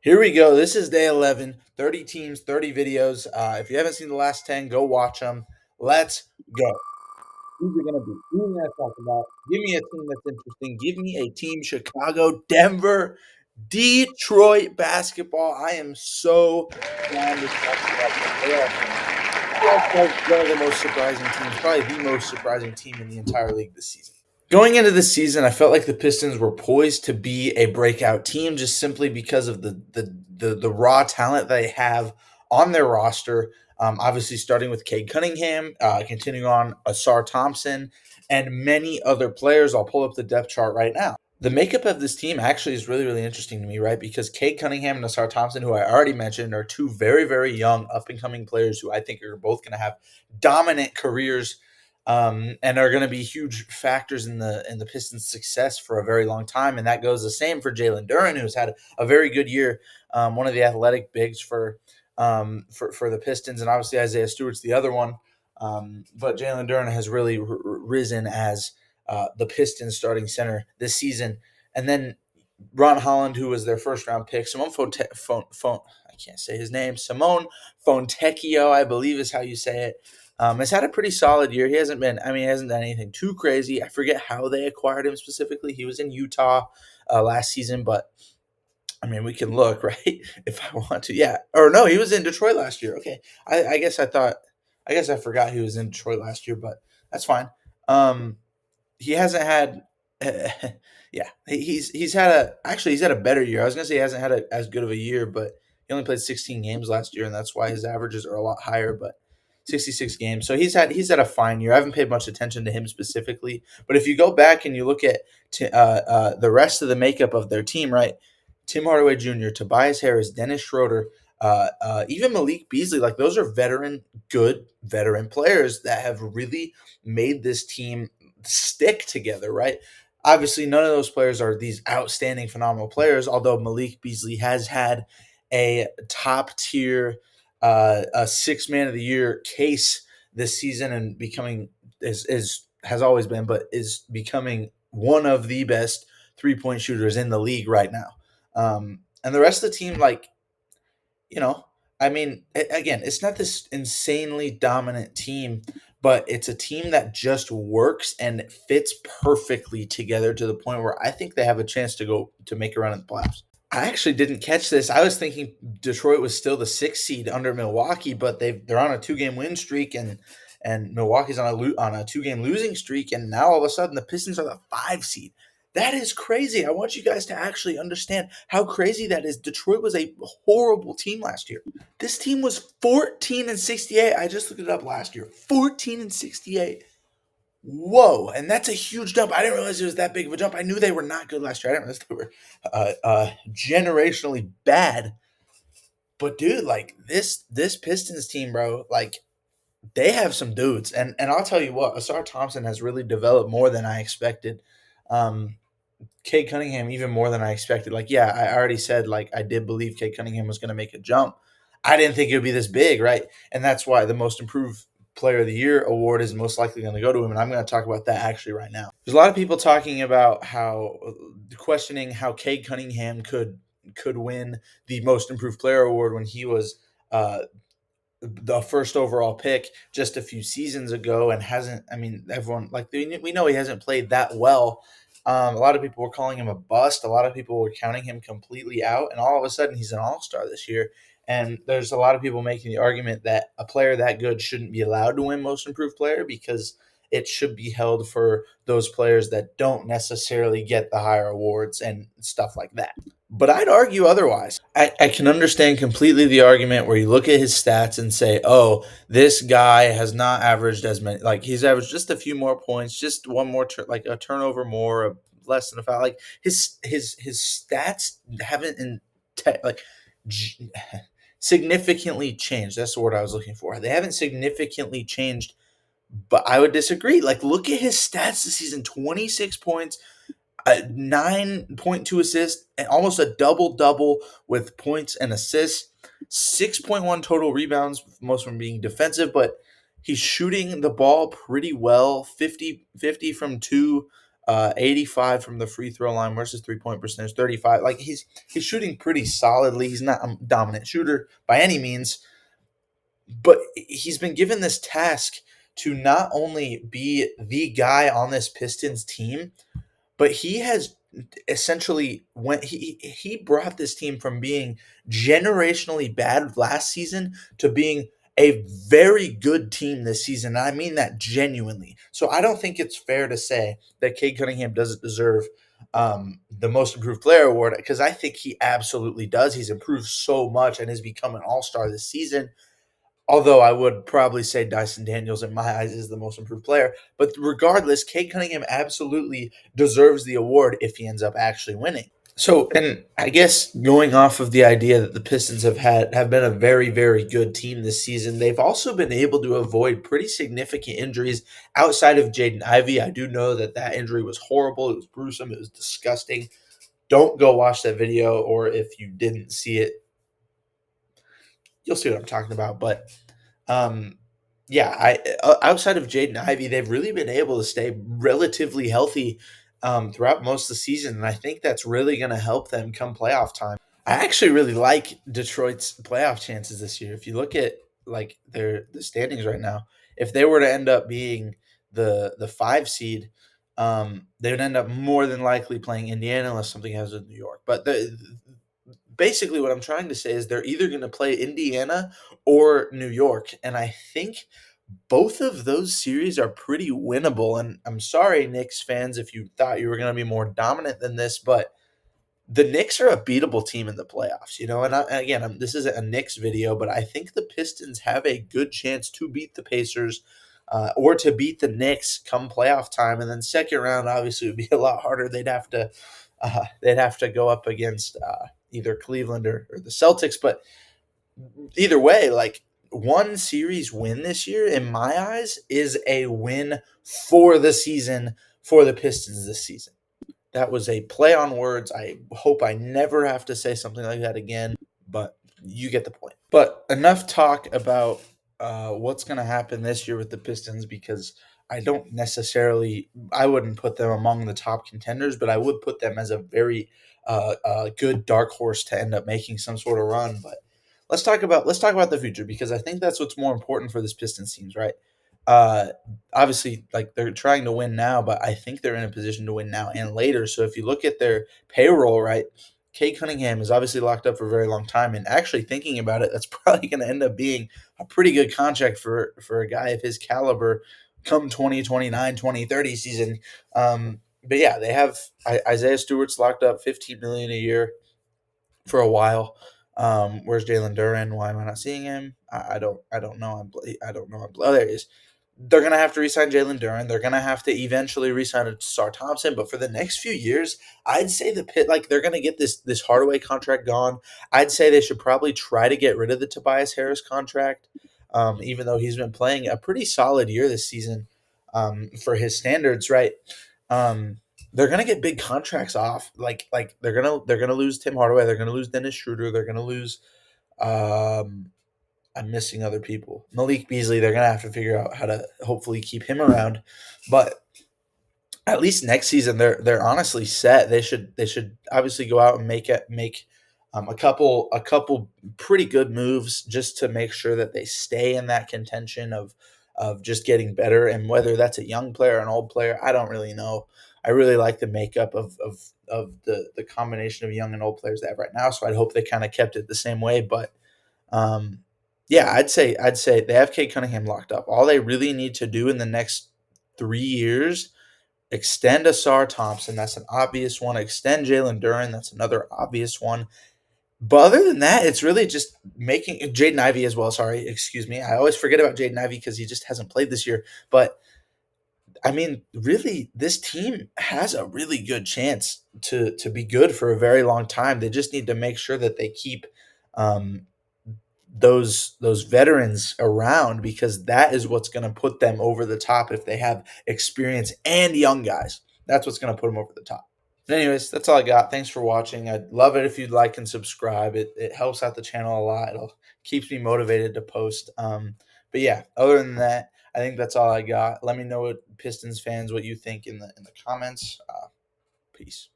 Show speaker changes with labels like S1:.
S1: Here we go. This is day 11, 30 teams, 30 videos. If you haven't seen the last 10, go watch them. Let's go. Who's it going to be? Who are we going to talk about? Give me a team that's interesting. Give me a team Chicago, Denver, Detroit basketball. I am so down to talk about them. They are also one of the most surprising teams, probably the most surprising team in the entire league this season. Going into the season, I felt like the Pistons were poised to be a breakout team just simply because of the raw talent they have on their roster. Obviously, starting with Cade Cunningham, continuing on Asar Thompson, and many other players. I'll pull up the depth chart right now. The makeup of this team actually is really, really interesting to me, right? Because Cade Cunningham and Asar Thompson, who I already mentioned, are two very, very young, up and coming players who I think are both going to have dominant careers and are going to be huge factors in the Pistons' success for a very long time. And that goes the same for Jalen Duren, who's had a very good year, one of the athletic bigs for the Pistons, and obviously Isaiah Stewart's the other one. But Jalen Duren has really risen as the Pistons starting center this season. And then Ron Holland, who was their first round pick, I can't say his name, Simone Fontecchio, I believe is how you say it. Has had a pretty solid year. He hasn't done anything too crazy. I forget how they acquired him specifically. He was in Utah last season, but I mean, we can look, right? If I want to. Yeah. Or no, he was in Detroit last year. Okay. I guess I forgot he was in Detroit last year, but that's fine. Um, he hasn't had, yeah, he's had a better year. I was gonna say he hasn't had as good of a year, but he only played 16 games last year, and that's why his averages are a lot higher. But 66 games, so he's had a fine year. I haven't paid much attention to him specifically, but if you go back and you look at the rest of the makeup of their team, right? Tim Hardaway Jr., Tobias Harris, Dennis Schroeder, even Malik Beasley, like those are good veteran players that have really made this team stick together, right? Obviously, none of those players are these outstanding, phenomenal players, although Malik Beasley has had a top tier, a six man of the year case this season and becoming is has always been, but is becoming one of the best 3-point shooters in the league right now. And the rest of the team, like, you know, I mean, again, it's not this insanely dominant team, but it's a team that just works and fits perfectly together to the point where I think they have a chance to make a run in the playoffs. I actually didn't catch this. I was thinking Detroit was still the sixth seed under Milwaukee, but they're on a 2 game win streak and Milwaukee's on a 2 game losing streak, and now all of a sudden the Pistons are the 5 seed. That is crazy. I want you guys to actually understand how crazy that is. Detroit was a horrible team last year. This team was 14-68. I just looked it up last year. 14-68. Whoa, and that's a huge jump. I didn't realize it was that big of a jump. I knew they were not good last year. I didn't realize they were generationally bad. But dude, like this Pistons team, bro, like they have some dudes, and I'll tell you what, Asar Thompson has really developed more than I expected. Cade Cunningham even more than I expected. Like, yeah, I already said like I did believe Cade Cunningham was going to make a jump. I didn't think it would be this big, right? And that's why the most improved player of the year award is most likely going to go to him. And I'm going to talk about that actually right now. There's a lot of people talking about questioning how Cade Cunningham could win the most improved player award when he was the first overall pick just a few seasons ago and hasn't. I mean, everyone like we know he hasn't played that well. A lot of people were calling him a bust. A lot of people were counting him completely out, and all of a sudden he's an all-star this year. And there's a lot of people making the argument that a player that good shouldn't be allowed to win most improved player because it should be held for those players that don't necessarily get the higher awards and stuff like that. But I'd argue otherwise. I can understand completely the argument where you look at his stats and say, oh, this guy has not averaged as many. Like, he's averaged just a few more points, just one more, like a turnover more, less than a foul. Like, his stats haven't, like, g- significantly changed. That's the word I was looking for. They haven't significantly changed, but I would disagree. Like, look at his stats this season: 26 points, 9.2 assists, and almost a double double with points and assists. 6.1 total rebounds, most of them being defensive, but he's shooting the ball pretty well. 50 from two, 85 from the free throw line versus 3-point percentage, 35. Like he's shooting pretty solidly. He's not a dominant shooter by any means, but he's been given this task to not only be the guy on this Pistons team, but he has essentially went he brought this team from being generationally bad last season to being a very good team this season. And I mean that genuinely. So I don't think it's fair to say that Cade Cunningham doesn't deserve the most improved player award, because I think he absolutely does. He's improved so much and has become an all-star this season. Although I would probably say Dyson Daniels, in my eyes, is the most improved player. But regardless, Cade Cunningham absolutely deserves the award if he ends up actually winning. So, and I guess going off of the idea that the Pistons have been a very, very good team this season, they've also been able to avoid pretty significant injuries outside of Jaden Ivey. I do know that that injury was horrible. It was gruesome. It was disgusting. Don't go watch that video, or if you didn't see it, you'll see what I'm talking about. But um, yeah, outside of Jaden Ivey, they've really been able to stay relatively healthy throughout most of the season, and I think that's really going to help them come playoff time. I actually really like Detroit's playoff chances this year. If you look at like the standings right now, if they were to end up being the 5 seed, they would end up more than likely playing Indiana unless something happens with New York. But basically what I'm trying to say is they're either going to play Indiana or New York, and I think both of those series are pretty winnable. And I'm sorry, Knicks fans, if you thought you were going to be more dominant than this, but the Knicks are a beatable team in the playoffs, you know. And again, this isn't a Knicks video, but I think the Pistons have a good chance to beat the Pacers or to beat the Knicks come playoff time. And then second round, obviously, would be a lot harder. They'd have to go up against either Cleveland or the Celtics. But either way, like one series win this year, in my eyes, is a win for the season for the Pistons this season. That was a play on words. I hope I never have to say something like that again, but you get the point. But enough talk about what's going to happen this year with the Pistons, because I wouldn't put them among the top contenders, but I would put them as a very good dark horse to end up making some sort of run. But let's talk about the future, because I think that's what's more important for this Pistons teams, right? Uh, Obviously, like they're trying to win now, but I think they're in a position to win now and later. So if you look at their payroll, right, Kate Cunningham is obviously locked up for a very long time, and actually thinking about it, that's probably going to end up being a pretty good contract for a guy of his caliber come 2029, 2030 season. But yeah, they have Isaiah Stewart's locked up 15 million a year for a while. Where's Jalen Duran? Why am I not seeing him? I don't know. I don't know. Oh, there he is. They're gonna have to resign Jalen Duran. They're gonna have to eventually resign Sar Thompson. But for the next few years, I'd say the Pit like they're gonna get this Hardaway contract gone. I'd say they should probably try to get rid of the Tobias Harris contract, even though he's been playing a pretty solid year this season for his standards. Right. They're gonna get big contracts off. Like they're gonna lose Tim Hardaway. They're gonna lose Dennis Schroeder. They're gonna lose. Um, I'm missing other people. Malik Beasley. They're gonna have to figure out how to hopefully keep him around. But at least next season, they're honestly set. They should obviously go out and make a couple pretty good moves just to make sure that they stay in that contention of just getting better. And whether that's a young player or an old player, I don't really know. I really like the makeup of the combination of young and old players they have right now. So I'd hope they kind of kept it the same way. But um, yeah, I'd say they have Kate Cunningham locked up. All they really need to do in the next 3 years, extend Asar Thompson. That's an obvious one. Extend Jalen Duran. That's another obvious one. But other than that, it's really just making Jaden Ivey as well. Sorry, excuse me. I always forget about Jaden Ivey because he just hasn't played this year. But I mean, really, this team has a really good chance to be good for a very long time. They just need to make sure that they keep um, those veterans around, because that is what's going to put them over the top. If they have experience and young guys, that's what's going to put them over the top. But anyways, that's all I got. Thanks for watching. I'd love it if you'd like and subscribe. It helps out the channel a lot. It'll keeps me motivated to post. But yeah, other than that, I think that's all I got. Let me know what Pistons fans what you think in the comments. Peace.